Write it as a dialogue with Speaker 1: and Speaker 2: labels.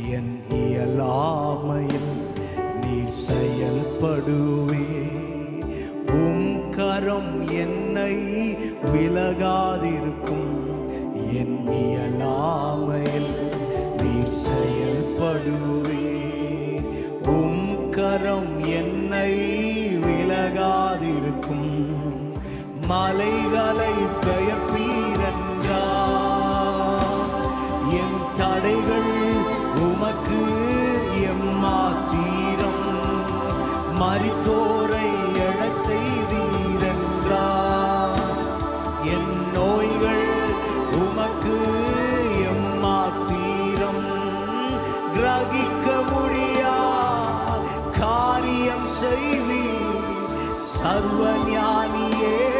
Speaker 1: என் இயலாமையில் நீர் செயல்படுவே. உம் கரம் என்னை விலகாதிருக்கும். என் இயலாமையில் நீர் செயல்படுவே. உம் கரம் என்னை விலகாதிருக்கும். மலைகளை பெயர்ப்பீரென்றார். என் தடைகள் உமக்கு எம்மாத்திரம். மரித்தோரை எழச் செய்தீரென்றார். என் நோய்கள் உமக்கு எம்மாத்திரம். கிரகிக்க முடியா காரியம் செய்வீர் சர்வ ஞானியே.